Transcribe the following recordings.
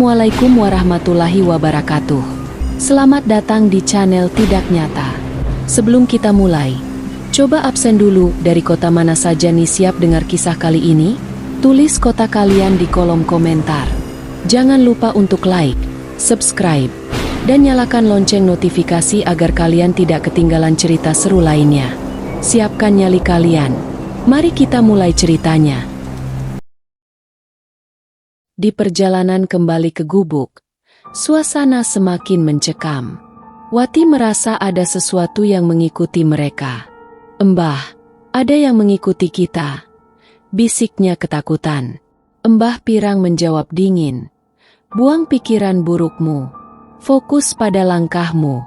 Assalamualaikum warahmatullahi wabarakatuh. Selamat datang di channel Tidak Nyata. Sebelum kita mulai, coba absen dulu dari kota mana saja nih siap dengar kisah kali ini? Tulis kota kalian di kolom komentar. Jangan lupa untuk like, subscribe, dan nyalakan lonceng notifikasi agar kalian tidak ketinggalan cerita seru lainnya. Siapkan nyali kalian. Mari kita mulai ceritanya. Di perjalanan kembali ke gubuk, suasana semakin mencekam. Wati merasa ada sesuatu yang mengikuti mereka. "Embah, ada yang mengikuti kita," bisiknya ketakutan. Embah Pirang menjawab dingin, "Buang pikiran burukmu. Fokus pada langkahmu."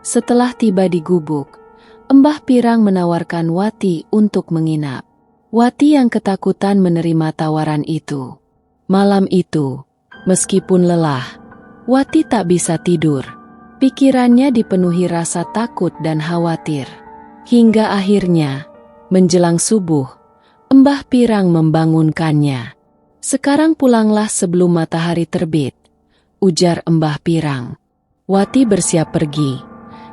Setelah tiba di gubuk, Embah Pirang menawarkan Wati untuk menginap. Wati yang ketakutan menerima tawaran itu. Malam itu, meskipun lelah, Wati tak bisa tidur. Pikirannya dipenuhi rasa takut dan khawatir. Hingga akhirnya, menjelang subuh, Embah Pirang membangunkannya. "Sekarang pulanglah sebelum matahari terbit," ujar Embah Pirang. Wati bersiap pergi,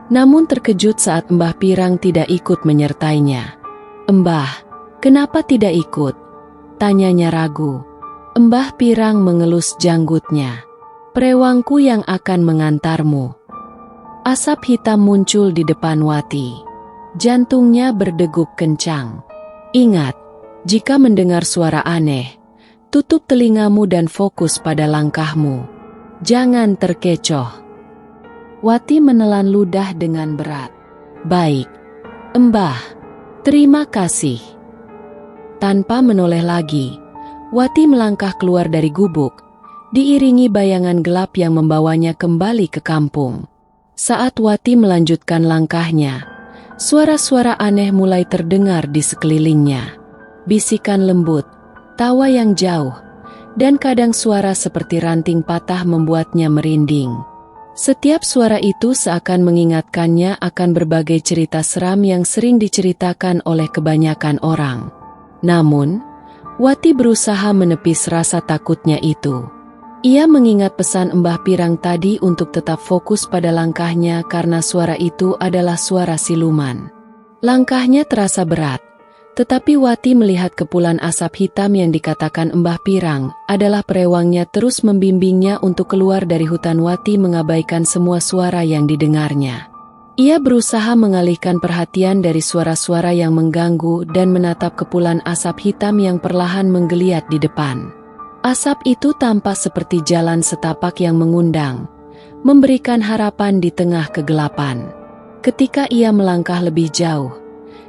namun terkejut saat Embah Pirang tidak ikut menyertainya. "Embah, kenapa tidak ikut?" tanyanya ragu. Embah Pirang mengelus janggutnya. "Prewangku yang akan mengantarmu." Asap hitam muncul di depan Wati. Jantungnya berdegup kencang. "Ingat, jika mendengar suara aneh, tutup telingamu dan fokus pada langkahmu. Jangan terkecoh." Wati menelan ludah dengan berat. "Baik, Embah. Terima kasih." Tanpa menoleh lagi, Wati melangkah keluar dari gubuk, diiringi bayangan gelap yang membawanya kembali ke kampung. Saat Wati melanjutkan langkahnya, suara-suara aneh mulai terdengar di sekelilingnya. Bisikan lembut, tawa yang jauh, dan kadang suara seperti ranting patah membuatnya merinding. Setiap suara itu seakan mengingatkannya akan berbagai cerita seram yang sering diceritakan oleh kebanyakan orang. Namun, Wati berusaha menepis rasa takutnya itu. Ia mengingat pesan Embah Pirang tadi untuk tetap fokus pada langkahnya karena suara itu adalah suara siluman. Langkahnya terasa berat, tetapi Wati melihat kepulan asap hitam yang dikatakan Embah Pirang adalah perewangnya terus membimbingnya untuk keluar dari hutan. Wati mengabaikan semua suara yang didengarnya. Ia berusaha mengalihkan perhatian dari suara-suara yang mengganggu dan menatap kepulan asap hitam yang perlahan menggeliat di depan. Asap itu tampak seperti jalan setapak yang mengundang, memberikan harapan di tengah kegelapan. Ketika ia melangkah lebih jauh,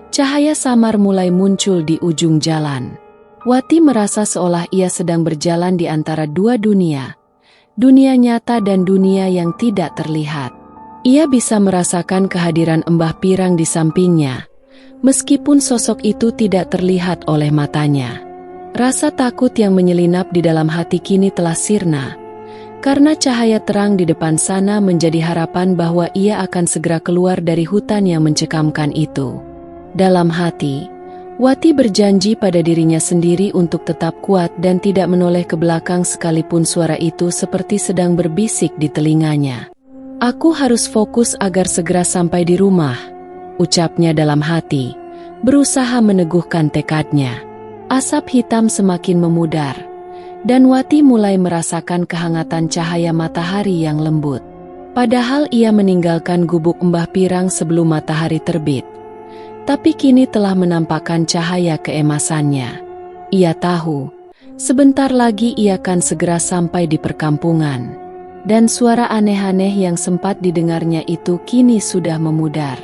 cahaya samar mulai muncul di ujung jalan. Wati merasa seolah ia sedang berjalan di antara dua dunia, dunia nyata dan dunia yang tidak terlihat. Ia bisa merasakan kehadiran Embah Pirang di sampingnya, meskipun sosok itu tidak terlihat oleh matanya. Rasa takut yang menyelinap di dalam hati kini telah sirna, karena cahaya terang di depan sana menjadi harapan bahwa ia akan segera keluar dari hutan yang mencekamkan itu. Dalam hati, Wati berjanji pada dirinya sendiri untuk tetap kuat dan tidak menoleh ke belakang sekalipun suara itu seperti sedang berbisik di telinganya. "Aku harus fokus agar segera sampai di rumah," ucapnya dalam hati, berusaha meneguhkan tekadnya. Asap hitam semakin memudar, dan Wati mulai merasakan kehangatan cahaya matahari yang lembut. Padahal ia meninggalkan gubuk Embah Pirang sebelum matahari terbit, tapi kini telah menampakkan cahaya keemasannya. Ia tahu, sebentar lagi ia akan segera sampai di perkampungan. Dan suara aneh-aneh yang sempat didengarnya itu kini sudah memudar.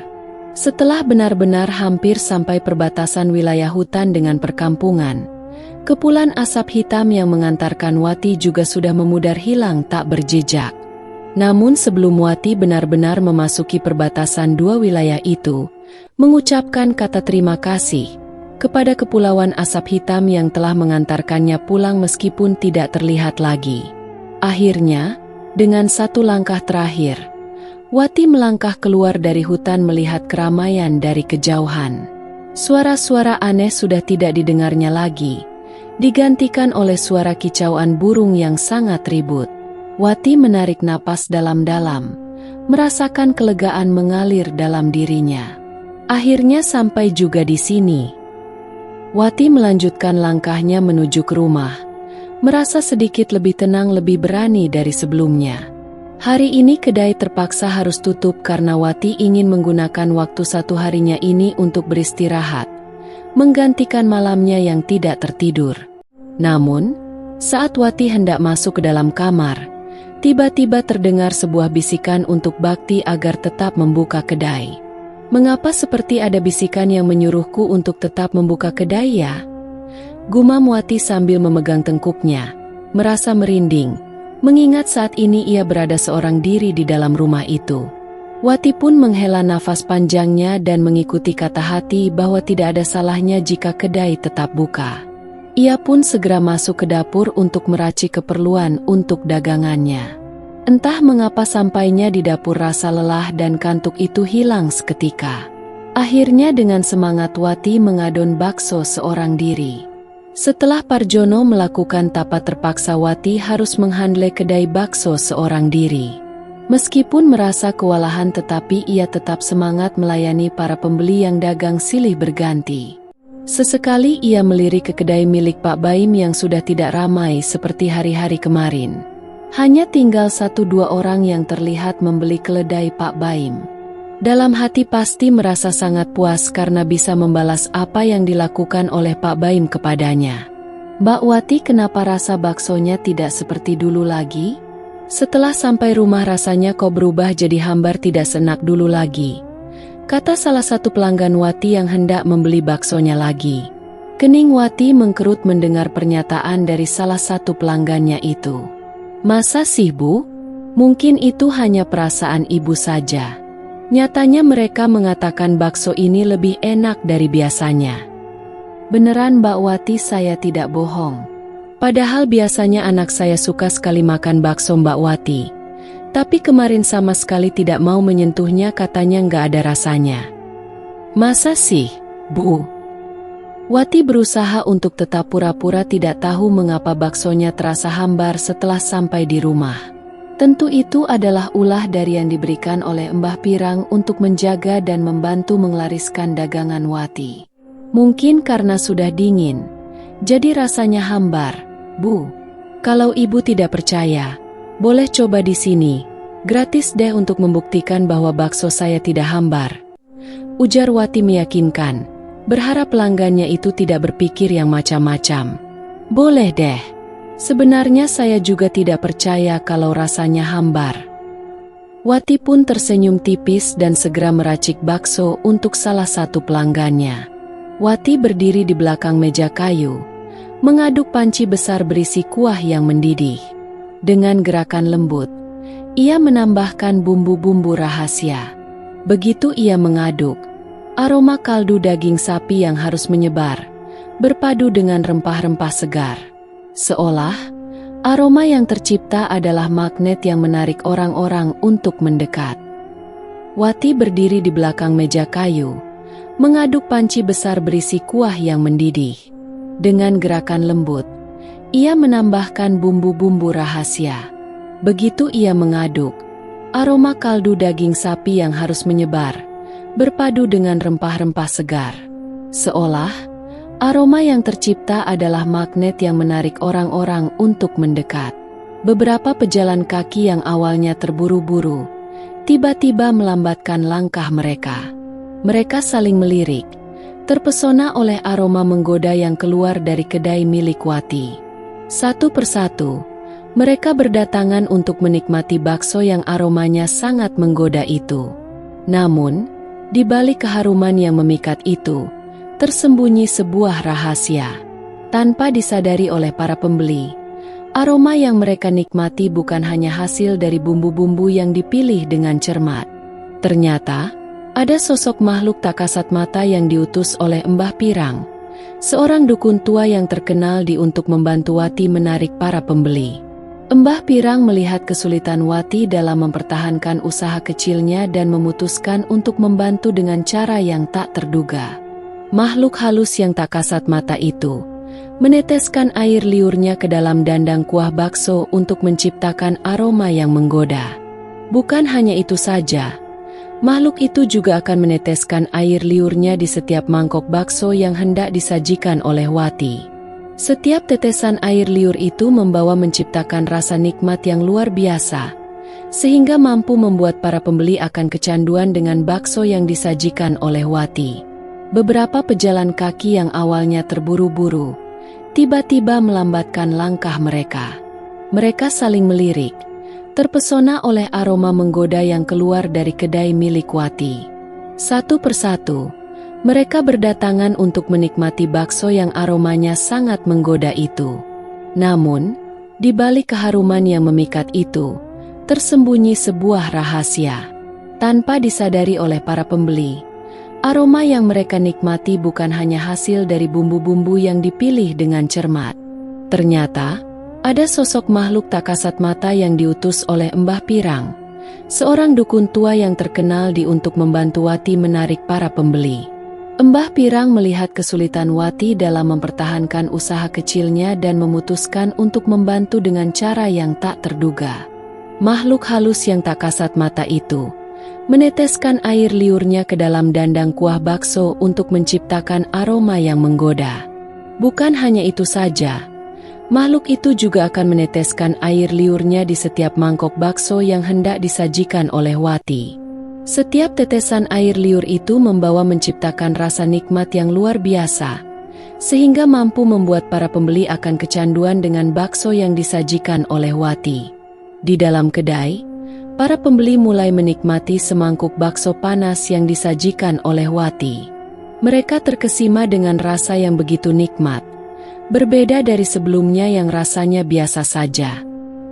Setelah benar-benar hampir sampai perbatasan wilayah hutan dengan perkampungan, kepulan asap hitam yang mengantarkan Wati juga sudah memudar hilang tak berjejak. Namun sebelum Wati benar-benar memasuki perbatasan dua wilayah itu, mengucapkan kata terima kasih kepada kepulauan asap hitam yang telah mengantarkannya pulang meskipun tidak terlihat lagi. Akhirnya, dengan satu langkah terakhir, Wati melangkah keluar dari hutan melihat keramaian dari kejauhan. Suara-suara aneh sudah tidak didengarnya lagi, digantikan oleh suara kicauan burung yang sangat ribut. Wati menarik napas dalam-dalam, merasakan kelegaan mengalir dalam dirinya. Akhirnya sampai juga di sini. Wati melanjutkan langkahnya menuju ke rumah, merasa sedikit lebih tenang, lebih berani dari sebelumnya. Hari ini kedai terpaksa harus tutup karena Wati ingin menggunakan waktu satu harinya ini untuk beristirahat, menggantikan malamnya yang tidak tertidur. Namun, saat Wati hendak masuk ke dalam kamar, tiba-tiba terdengar sebuah bisikan untuk Bakti agar tetap membuka kedai. "Mengapa seperti ada bisikan yang menyuruhku untuk tetap membuka kedai ya?" gumam Wati sambil memegang tengkuknya, merasa merinding, mengingat saat ini ia berada seorang diri di dalam rumah itu. Wati pun menghela nafas panjangnya dan mengikuti kata hati bahwa tidak ada salahnya jika kedai tetap buka. Ia pun segera masuk ke dapur untuk meracik keperluan untuk dagangannya. Entah mengapa sampainya di dapur rasa lelah dan kantuk itu hilang seketika. Akhirnya dengan semangat Wati mengadon bakso seorang diri. Setelah Parjono melakukan tapa terpaksa Wati harus menghandle kedai bakso seorang diri. Meskipun merasa kewalahan tetapi ia tetap semangat melayani para pembeli yang dagang silih berganti. Sesekali ia melirik ke kedai milik Pak Baim yang sudah tidak ramai seperti hari-hari kemarin. Hanya tinggal 1-2 orang yang terlihat membeli keledai Pak Baim. Dalam hati pasti merasa sangat puas karena bisa membalas apa yang dilakukan oleh Pak Baim kepadanya. "Mbak Wati, kenapa rasa baksonya tidak seperti dulu lagi? Setelah sampai rumah rasanya kok berubah jadi hambar, tidak seenak dulu lagi," kata salah satu pelanggan Wati yang hendak membeli baksonya lagi. Kening Wati mengkerut mendengar pernyataan dari salah satu pelanggannya itu. "Masa sih, Bu? Mungkin itu hanya perasaan ibu saja. Nyatanya mereka mengatakan bakso ini lebih enak dari biasanya." "Beneran Mbak Wati, saya tidak bohong. Padahal biasanya anak saya suka sekali makan bakso Mbak Wati. Tapi kemarin sama sekali tidak mau menyentuhnya, katanya nggak ada rasanya." "Masa sih, Bu?" Wati berusaha untuk tetap pura-pura tidak tahu mengapa baksonya terasa hambar setelah sampai di rumah. Tentu itu adalah ulah dari yang diberikan oleh Mbah Pirang untuk menjaga dan membantu menglariskan dagangan Wati. Mungkin karena sudah dingin, jadi rasanya hambar. "Bu, kalau ibu tidak percaya, boleh coba di sini. Gratis deh untuk membuktikan bahwa bakso saya tidak hambar," ujar Wati meyakinkan, berharap pelanggannya itu tidak berpikir yang macam-macam. "Boleh deh. Sebenarnya saya juga tidak percaya kalau rasanya hambar." Wati pun tersenyum tipis dan segera meracik bakso untuk salah satu pelanggannya. Wati berdiri di belakang meja kayu, mengaduk panci besar berisi kuah yang mendidih. Dengan gerakan lembut, ia menambahkan bumbu-bumbu rahasia. Begitu ia mengaduk, aroma kaldu daging sapi yang harus menyebar, berpadu dengan rempah-rempah segar. Seolah aroma yang tercipta adalah magnet yang menarik orang-orang untuk mendekat. Wati berdiri di belakang meja kayu, mengaduk panci besar berisi kuah yang mendidih. Dengan gerakan lembut, ia menambahkan bumbu-bumbu rahasia. Begitu ia mengaduk, aroma kaldu daging sapi yang harus menyebar, berpadu dengan rempah-rempah segar. Seolah aroma yang tercipta adalah magnet yang menarik orang-orang untuk mendekat. Beberapa pejalan kaki yang awalnya terburu-buru, tiba-tiba melambatkan langkah mereka. Mereka saling melirik, terpesona oleh aroma menggoda yang keluar dari kedai milik Wati. Satu persatu, mereka berdatangan untuk menikmati bakso yang aromanya sangat menggoda itu. Namun, di balik keharuman yang memikat itu, tersembunyi sebuah rahasia. Tanpa disadari oleh para pembeli, aroma yang mereka nikmati bukan hanya hasil dari bumbu-bumbu yang dipilih dengan cermat. Ternyata, ada sosok makhluk tak kasat mata yang diutus oleh Mbah Pirang, seorang dukun tua yang terkenal untuk membantu Wati menarik para pembeli. Mbah Pirang melihat kesulitan Wati dalam mempertahankan usaha kecilnya dan memutuskan untuk membantu dengan cara yang tak terduga. Makhluk halus yang tak kasat mata itu meneteskan air liurnya ke dalam dandang kuah bakso untuk menciptakan aroma yang menggoda. Bukan hanya itu saja, makhluk itu juga akan meneteskan air liurnya di setiap mangkok bakso yang hendak disajikan oleh Wati. Setiap tetesan air liur itu membawa menciptakan rasa nikmat yang luar biasa, sehingga mampu membuat para pembeli akan kecanduan dengan bakso yang disajikan oleh Wati. Beberapa pejalan kaki yang awalnya terburu-buru, tiba-tiba melambatkan langkah mereka. Mereka saling melirik, terpesona oleh aroma menggoda yang keluar dari kedai milik Wati. Satu persatu, mereka berdatangan untuk menikmati bakso yang aromanya sangat menggoda itu. Namun, di balik keharuman yang memikat itu, tersembunyi sebuah rahasia. Tanpa disadari oleh para pembeli, aroma yang mereka nikmati bukan hanya hasil dari bumbu-bumbu yang dipilih dengan cermat. Ternyata, ada sosok makhluk tak kasat mata yang diutus oleh Mbah Pirang, seorang dukun tua yang terkenal untuk membantu Wati menarik para pembeli. Mbah Pirang melihat kesulitan Wati dalam mempertahankan usaha kecilnya dan memutuskan untuk membantu dengan cara yang tak terduga. Makhluk halus yang tak kasat mata itu meneteskan air liurnya ke dalam dandang kuah bakso untuk menciptakan aroma yang menggoda. Bukan hanya itu saja, makhluk itu juga akan meneteskan air liurnya di setiap mangkok bakso yang hendak disajikan oleh Wati. Setiap tetesan air liur itu membawa menciptakan rasa nikmat yang luar biasa, sehingga mampu membuat para pembeli akan kecanduan dengan bakso yang disajikan oleh Wati. Di dalam kedai, para pembeli mulai menikmati semangkuk bakso panas yang disajikan oleh Wati. Mereka terkesima dengan rasa yang begitu nikmat, berbeda dari sebelumnya yang rasanya biasa saja.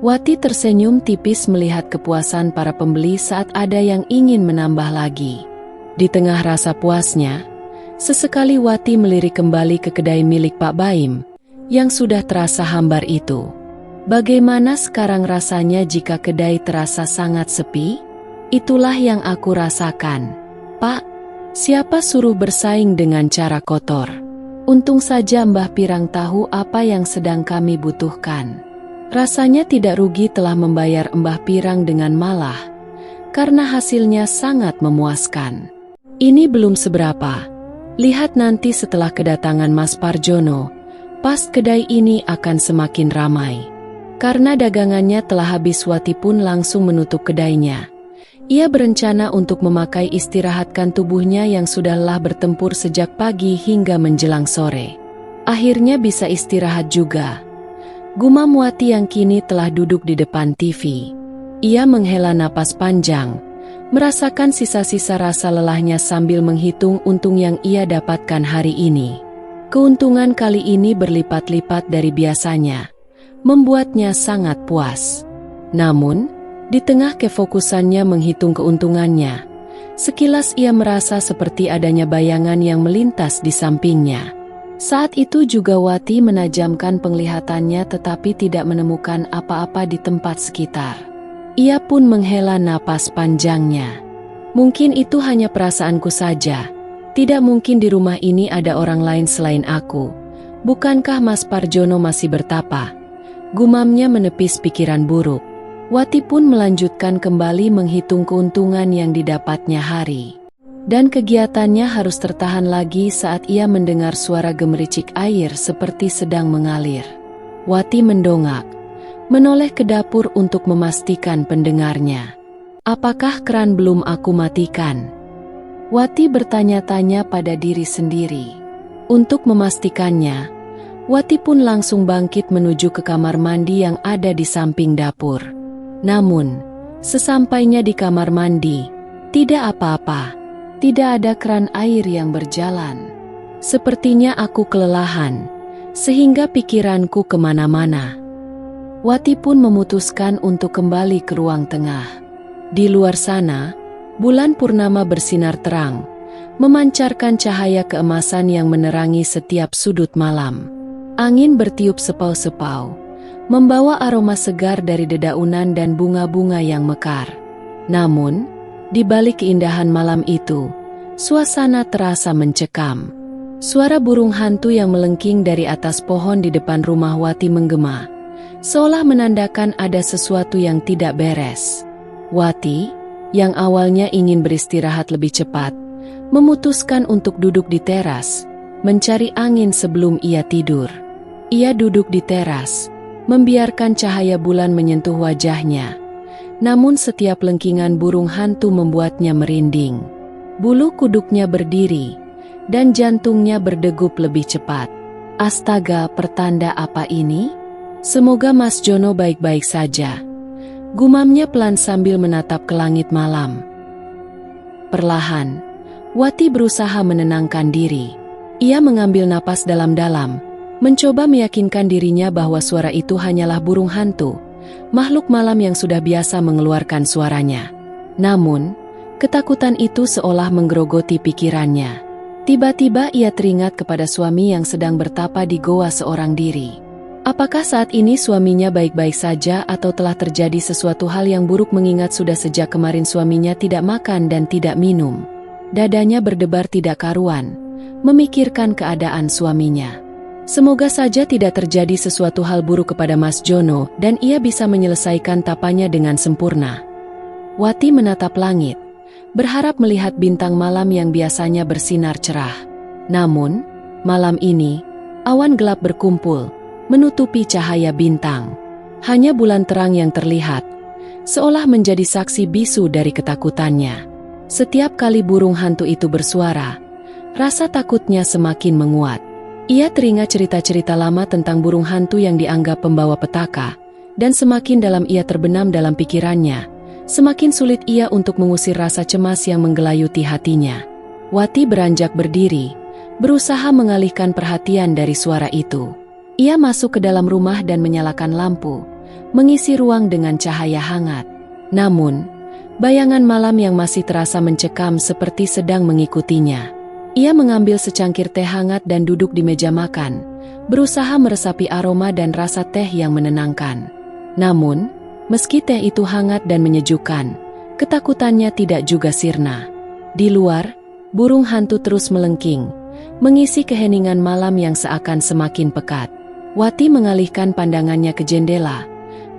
Wati tersenyum tipis melihat kepuasan para pembeli saat ada yang ingin menambah lagi. Di tengah rasa puasnya, sesekali Wati melirik kembali ke kedai milik Pak Baim, yang sudah terasa hambar itu. Bagaimana sekarang rasanya jika kedai terasa sangat sepi? Itulah yang aku rasakan. Pak, siapa suruh bersaing dengan cara kotor? Untung saja Mbah Pirang tahu apa yang sedang kami butuhkan. Rasanya tidak rugi telah membayar Mbah Pirang dengan malah, karena hasilnya sangat memuaskan. Ini belum seberapa. Lihat nanti setelah kedatangan Mas Parjono, pas kedai ini akan semakin ramai. Karena dagangannya telah habis, Wati pun langsung menutup kedainya. Ia berencana untuk memakai istirahatkan tubuhnya yang sudah lelah bertempur sejak pagi hingga menjelang sore. Akhirnya bisa istirahat juga. Gumam Wati yang kini telah duduk di depan TV. Ia menghela napas panjang, merasakan sisa-sisa rasa lelahnya sambil menghitung untung yang ia dapatkan hari ini. Keuntungan kali ini berlipat-lipat dari biasanya, membuatnya sangat puas. Namun, di tengah kefokusannya menghitung keuntungannya, sekilas ia merasa seperti adanya bayangan yang melintas di sampingnya. Saat itu juga Wati menajamkan penglihatannya tetapi tidak menemukan apa-apa di tempat sekitar. Ia pun menghela napas panjangnya. Mungkin itu hanya perasaanku saja. Tidak mungkin di rumah ini ada orang lain selain aku. Bukankah Mas Parjono masih bertapa? Gumamnya menepis pikiran buruk. Wati pun melanjutkan kembali menghitung keuntungan yang didapatnya hari. Dan kegiatannya harus tertahan lagi saat ia mendengar suara gemericik air seperti sedang mengalir. Wati mendongak, menoleh ke dapur untuk memastikan pendengarnya. Apakah keran belum aku matikan? Wati bertanya-tanya pada diri sendiri. Untuk memastikannya, Wati pun langsung bangkit menuju ke kamar mandi yang ada di samping dapur. Namun, sesampainya di kamar mandi, tidak apa-apa. Tidak ada keran air yang berjalan. Sepertinya aku kelelahan, sehingga pikiranku kemana-mana. Wati pun memutuskan untuk kembali ke ruang tengah. Di luar sana, bulan purnama bersinar terang, memancarkan cahaya keemasan yang menerangi setiap sudut malam. Angin bertiup sepau-sepau, membawa aroma segar dari dedaunan dan bunga-bunga yang mekar. Namun, di balik keindahan malam itu, suasana terasa mencekam. Suara burung hantu yang melengking dari atas pohon di depan rumah Wati menggema, seolah menandakan ada sesuatu yang tidak beres. Wati, yang awalnya ingin beristirahat lebih cepat, memutuskan untuk duduk di teras, mencari angin sebelum ia tidur. Ia duduk di teras, membiarkan cahaya bulan menyentuh wajahnya. Namun setiap lengkingan burung hantu membuatnya merinding. Bulu kuduknya berdiri, dan jantungnya berdegup lebih cepat. Astaga, pertanda apa ini? Semoga Mas Jono baik-baik saja. Gumamnya pelan sambil menatap ke langit malam. Perlahan, Wati berusaha menenangkan diri. Ia mengambil napas dalam-dalam, mencoba meyakinkan dirinya bahwa suara itu hanyalah burung hantu, makhluk malam yang sudah biasa mengeluarkan suaranya. Namun, ketakutan itu seolah menggerogoti pikirannya. Tiba-tiba ia teringat kepada suami yang sedang bertapa di goa seorang diri. Apakah saat ini suaminya baik-baik saja atau telah terjadi sesuatu hal yang buruk mengingat sudah sejak kemarin suaminya tidak makan dan tidak minum? Dadanya berdebar tidak karuan, memikirkan keadaan suaminya. Semoga saja tidak terjadi sesuatu hal buruk kepada Mas Jono dan ia bisa menyelesaikan tapanya dengan sempurna. Wati menatap langit, berharap melihat bintang malam yang biasanya bersinar cerah. Namun, malam ini, awan gelap berkumpul, menutupi cahaya bintang. Hanya bulan terang yang terlihat, seolah menjadi saksi bisu dari ketakutannya. Setiap kali burung hantu itu bersuara, rasa takutnya semakin menguat. Ia teringat cerita-cerita lama tentang burung hantu yang dianggap pembawa petaka, dan semakin dalam ia terbenam dalam pikirannya, semakin sulit ia untuk mengusir rasa cemas yang menggelayuti hatinya. Wati beranjak berdiri, berusaha mengalihkan perhatian dari suara itu. Ia masuk ke dalam rumah dan menyalakan lampu, mengisi ruang dengan cahaya hangat. Namun, bayangan malam yang masih terasa mencekam seperti sedang mengikutinya. Ia mengambil secangkir teh hangat dan duduk di meja makan, berusaha meresapi aroma dan rasa teh yang menenangkan. Namun, meski teh itu hangat dan menyejukkan, ketakutannya tidak juga sirna. Di luar, burung hantu terus melengking, mengisi keheningan malam yang seakan semakin pekat. Wati mengalihkan pandangannya ke jendela,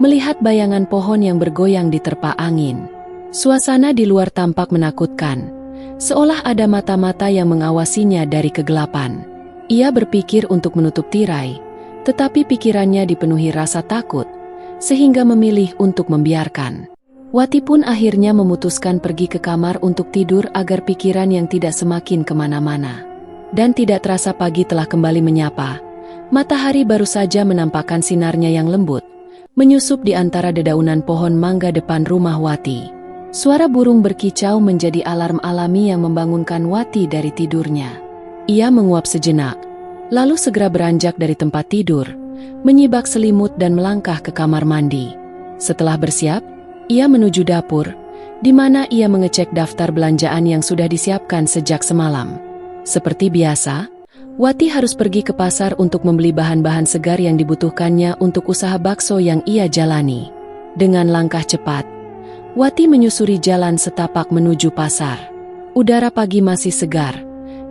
melihat bayangan pohon yang bergoyang diterpa angin. Suasana di luar tampak menakutkan, seolah ada mata-mata yang mengawasinya dari kegelapan. Ia berpikir untuk menutup tirai, tetapi pikirannya dipenuhi rasa takut, sehingga memilih untuk membiarkan. Wati pun akhirnya memutuskan pergi ke kamar untuk tidur agar pikiran yang tidak semakin kemana-mana. Dan tidak terasa pagi telah kembali menyapa. Matahari baru saja menampakkan sinarnya yang lembut, menyusup di antara dedaunan pohon mangga depan rumah Wati. Suara burung berkicau menjadi alarm alami yang membangunkan Wati dari tidurnya. Ia menguap sejenak, lalu segera beranjak dari tempat tidur, menyibak selimut dan melangkah ke kamar mandi. Setelah bersiap, ia menuju dapur, di mana ia mengecek daftar belanjaan yang sudah disiapkan sejak semalam. Seperti biasa, Wati harus pergi ke pasar untuk membeli bahan-bahan segar yang dibutuhkannya untuk usaha bakso yang ia jalani. Dengan langkah cepat, Wati menyusuri jalan setapak menuju pasar. Udara pagi masih segar,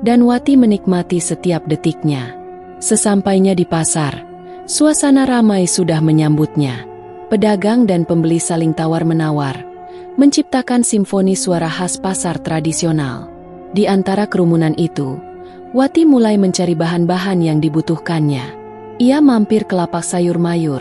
dan Wati menikmati setiap detiknya. Sesampainya di pasar, suasana ramai sudah menyambutnya. Pedagang dan pembeli saling tawar-menawar, menciptakan simfoni suara khas pasar tradisional. Di antara kerumunan itu, Wati mulai mencari bahan-bahan yang dibutuhkannya. Ia mampir ke lapak sayur mayur,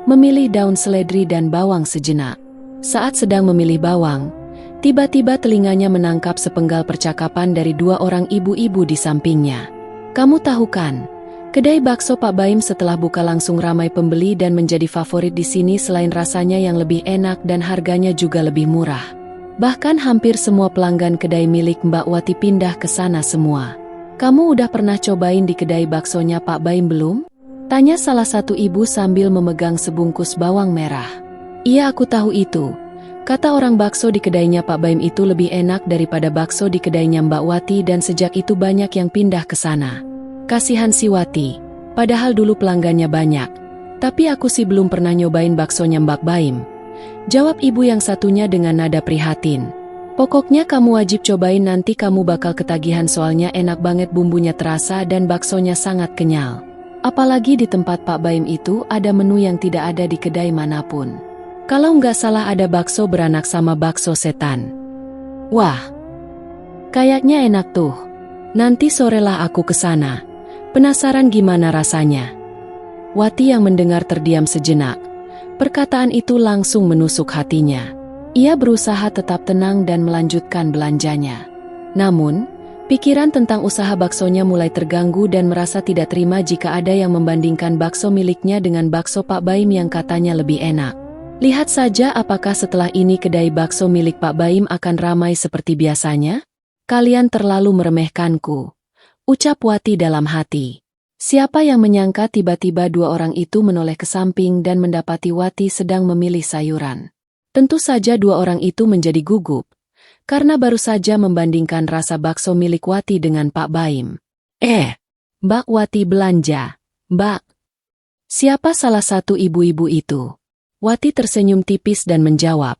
memilih daun seledri dan bawang sejenak. Saat sedang memilih bawang, tiba-tiba telinganya menangkap sepenggal percakapan dari dua orang ibu-ibu di sampingnya. "Kamu tahu kan, kedai bakso Pak Baim setelah buka langsung ramai pembeli dan menjadi favorit di sini selain rasanya yang lebih enak dan harganya juga lebih murah. Bahkan hampir semua pelanggan kedai milik Mbak Wati pindah ke sana semua. Kamu udah pernah cobain di kedai baksonya Pak Baim belum?" tanya salah satu ibu sambil memegang sebungkus bawang merah. "Iya, aku tahu itu. Kata orang bakso di kedainya Pak Baim itu lebih enak daripada bakso di kedainya Mbak Wati dan sejak itu banyak yang pindah ke sana." Kasihan si Wati, padahal dulu pelanggannya banyak. "Tapi aku sih belum pernah nyobain baksonya Mbak Baim," jawab ibu yang satunya dengan nada prihatin. Pokoknya kamu wajib cobain, nanti kamu bakal ketagihan soalnya enak banget, bumbunya terasa dan baksonya sangat kenyal. Apalagi di tempat Pak Baim itu ada menu yang tidak ada di kedai manapun. Kalau nggak salah ada bakso beranak sama bakso setan. Wah, kayaknya enak tuh. Nanti sorelah aku ke sana. Penasaran gimana rasanya. Wati yang mendengar terdiam sejenak. Perkataan itu langsung menusuk hatinya. Ia berusaha tetap tenang dan melanjutkan belanjanya. Namun, pikiran tentang usaha baksonya mulai terganggu dan merasa tidak terima jika ada yang membandingkan bakso miliknya dengan bakso Pak Baim yang katanya lebih enak. Lihat saja apakah setelah ini kedai bakso milik Pak Baim akan ramai seperti biasanya? Kalian terlalu meremehkanku, ucap Wati dalam hati. Siapa yang menyangka tiba-tiba dua orang itu menoleh ke samping dan mendapati Wati sedang memilih sayuran. Tentu saja dua orang itu menjadi gugup, karena baru saja membandingkan rasa bakso milik Wati dengan Pak Baim. Mbak Wati belanja, Mbak. Siapa salah satu ibu-ibu itu? Wati tersenyum tipis dan menjawab,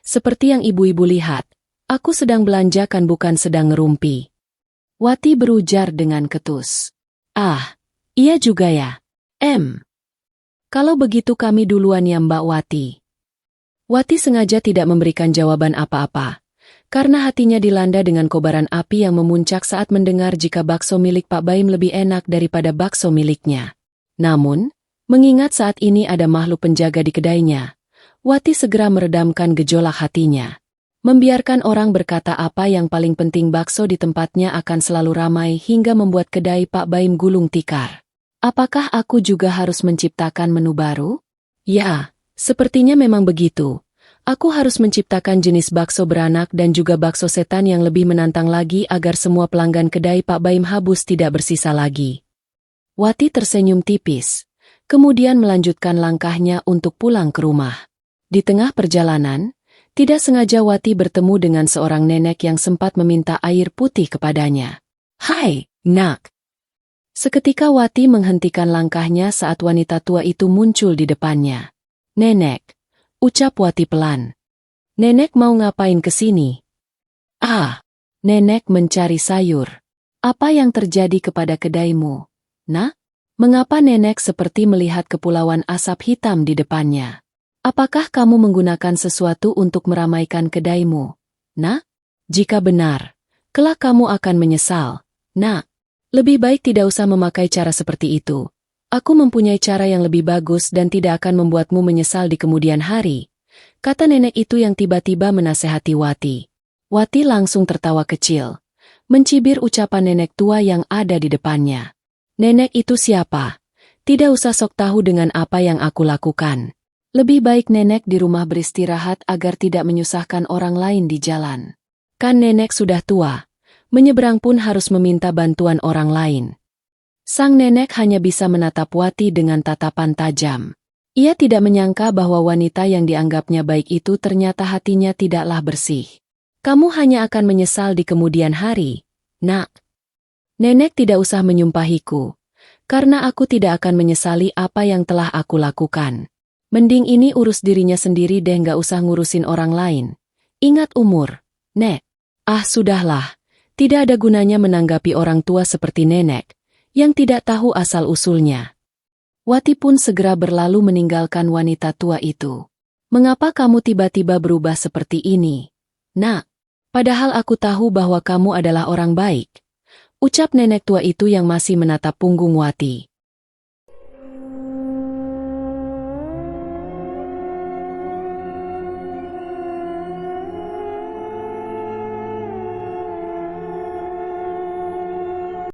seperti yang ibu-ibu lihat, aku sedang belanja kan bukan sedang ngerumpi. Wati berujar dengan ketus. Ah, iya juga ya. Kalau begitu kami duluan ya Mbak Wati. Wati sengaja tidak memberikan jawaban apa-apa, karena hatinya dilanda dengan kobaran api yang memuncak saat mendengar jika bakso milik Pak Baim lebih enak daripada bakso miliknya. Namun, mengingat saat ini ada makhluk penjaga di kedainya, Wati segera meredamkan gejolak hatinya. Membiarkan orang berkata apa yang paling penting, bakso di tempatnya akan selalu ramai hingga membuat kedai Pak Baim gulung tikar. Apakah aku juga harus menciptakan menu baru? Ya. Sepertinya memang begitu. Aku harus menciptakan jenis bakso beranak dan juga bakso setan yang lebih menantang lagi agar semua pelanggan kedai Pak Baim habis tidak bersisa lagi. Wati tersenyum tipis, kemudian melanjutkan langkahnya untuk pulang ke rumah. Di tengah perjalanan, tidak sengaja Wati bertemu dengan seorang nenek yang sempat meminta air putih kepadanya. Hai, nak. Seketika Wati menghentikan langkahnya saat wanita tua itu muncul di depannya. Nenek, ucap Wati pelan. Nenek mau ngapain ke sini? Nenek mencari sayur. Apa yang terjadi kepada kedaimu? Nah, mengapa nenek seperti melihat kepulauan asap hitam di depannya? Apakah kamu menggunakan sesuatu untuk meramaikan kedaimu? Nah, jika benar, kelak kamu akan menyesal. Nah, lebih baik tidak usah memakai cara seperti itu. Aku mempunyai cara yang lebih bagus dan tidak akan membuatmu menyesal di kemudian hari, kata nenek itu yang tiba-tiba menasehati Wati. Wati langsung tertawa kecil, mencibir ucapan nenek tua yang ada di depannya. Nenek itu siapa? Tidak usah sok tahu dengan apa yang aku lakukan. Lebih baik nenek di rumah beristirahat agar tidak menyusahkan orang lain di jalan. Kan nenek sudah tua, menyeberang pun harus meminta bantuan orang lain. Sang nenek hanya bisa menatap Wati dengan tatapan tajam. Ia tidak menyangka bahwa wanita yang dianggapnya baik itu ternyata hatinya tidaklah bersih. Kamu hanya akan menyesal di kemudian hari, nak. Nenek tidak usah menyumpahiku, karena aku tidak akan menyesali apa yang telah aku lakukan. Mending ini urus dirinya sendiri deh, gak usah ngurusin orang lain. Ingat umur, Nek. Sudahlah, tidak ada gunanya menanggapi orang tua seperti nenek yang tidak tahu asal-usulnya. Wati pun segera berlalu meninggalkan wanita tua itu. Mengapa kamu tiba-tiba berubah seperti ini? Nak, padahal aku tahu bahwa kamu adalah orang baik, ucap nenek tua itu yang masih menatap punggung Wati.